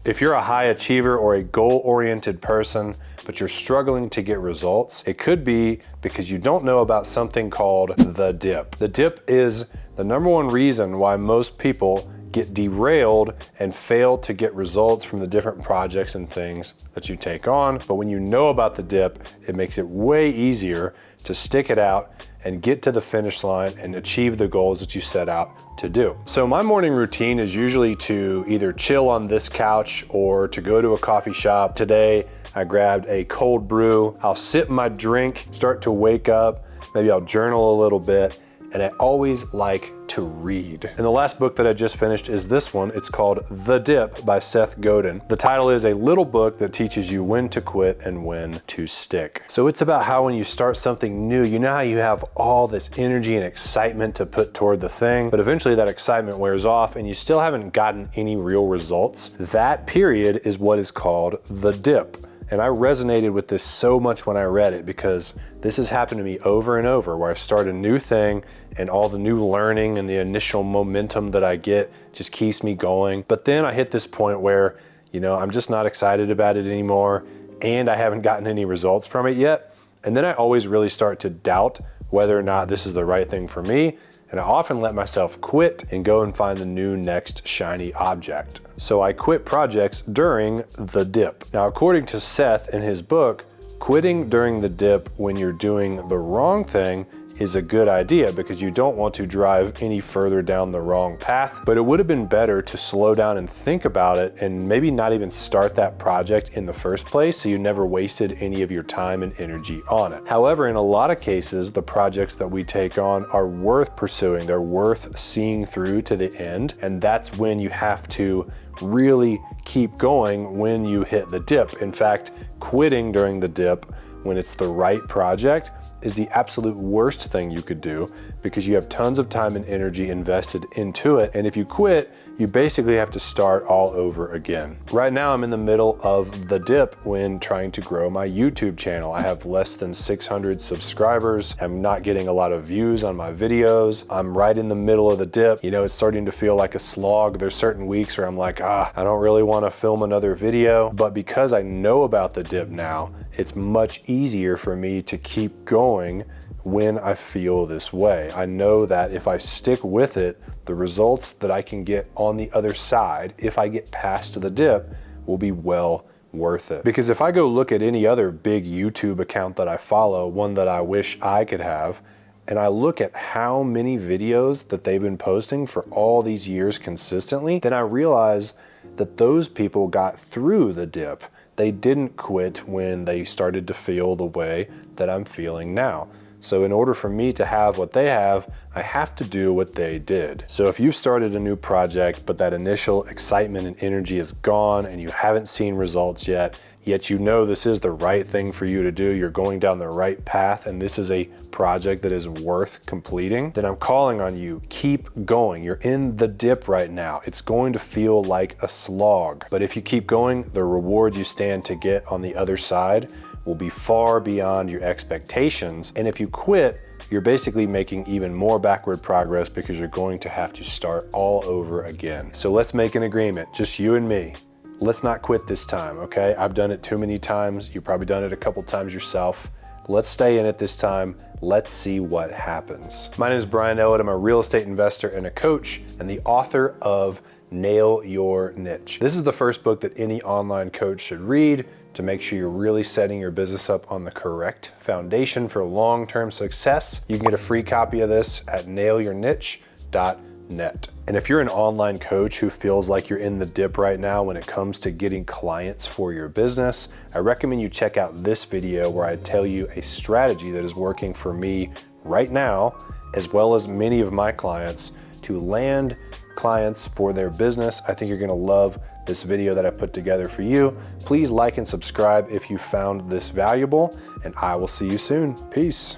If you're a high achiever or a goal-oriented person, but you're struggling to get results, it could be because you don't know about something called the dip. The dip is the number one reason why most people get derailed and fail to get results from the different projects and things that you take on. But when you know about the dip, it makes it way easier to stick it out and get to the finish line and achieve the goals that you set out to do. So my morning routine is usually to either chill on this couch or to go to a coffee shop. Today, I grabbed a cold brew. I'll sip my drink, start to wake up, maybe I'll journal a little bit, and I always like to read. And the last book that I just finished is this one. It's called The Dip by Seth Godin. The title is a little book that teaches you when to quit and when to stick. So it's about how when you start something new, you know how you have all this energy and excitement to put toward the thing, but eventually that excitement wears off and you still haven't gotten any real results. That period is what is called the dip. And I resonated with this so much when I read it because this has happened to me over and over where I start a new thing and all the new learning and the initial momentum that I get just keeps me going. But then I hit this point where, I'm just not excited about it anymore and I haven't gotten any results from it yet. And then I always really start to doubt whether or not this is the right thing for me. And I often let myself quit and go and find the new next shiny object. So I quit projects during the dip. Now, according to Seth in his book, quitting during the dip when you're doing the wrong thing is a good idea because you don't want to drive any further down the wrong path, but it would have been better to slow down and think about it and maybe not even start that project in the first place so you never wasted any of your time and energy on it. However, in a lot of cases, the projects that we take on are worth pursuing. They're worth seeing through to the end, and that's when you have to really keep going when you hit the dip. In fact, quitting during the dip when it's the right project is the absolute worst thing you could do because you have tons of time and energy invested into it. And if you quit, you basically have to start all over again. Right now, I'm in the middle of the dip when trying to grow my YouTube channel. I have less than 600 subscribers. I'm not getting a lot of views on my videos. I'm right in the middle of the dip. It's starting to feel like a slog. There's certain weeks where I'm like, I don't really want to film another video. But because I know about the dip now, it's much easier for me to keep going when I feel this way. I know that if I stick with it, the results that I can get on the other side, if I get past the dip, will be well worth it. Because if I go look at any other big YouTube account that I follow, one that I wish I could have, and I look at how many videos that they've been posting for all these years consistently, then I realize that those people got through the dip. They didn't quit when they started to feel the way that I'm feeling now. So in order for me to have what they have, I have to do what they did. So if you've started a new project, but that initial excitement and energy is gone and you haven't seen results yet you know this is the right thing for you to do, you're going down the right path, and this is a project that is worth completing, then I'm calling on you, keep going. You're in the dip right now. It's going to feel like a slog, but if you keep going, the rewards you stand to get on the other side will be far beyond your expectations. And if you quit, you're basically making even more backward progress because you're going to have to start all over again. So let's make an agreement, just you and me. Let's not quit this time, okay? I've done it too many times. You've probably done it a couple times yourself. Let's stay in it this time. Let's see what happens. My name is Brian Elliott. I'm a real estate investor and a coach and the author of Nail Your Niche. This is the first book that any online coach should read to make sure you're really setting your business up on the correct foundation for long-term success. You can get a free copy of this at nailyourniche.net. And if you're an online coach who feels like you're in the dip right now when it comes to getting clients for your business, I recommend you check out this video where I tell you a strategy that is working for me right now, as well as many of my clients, to land clients for their business. I think you're gonna love this video that I put together for you. Please like and subscribe if you found this valuable, and I will see you soon. Peace.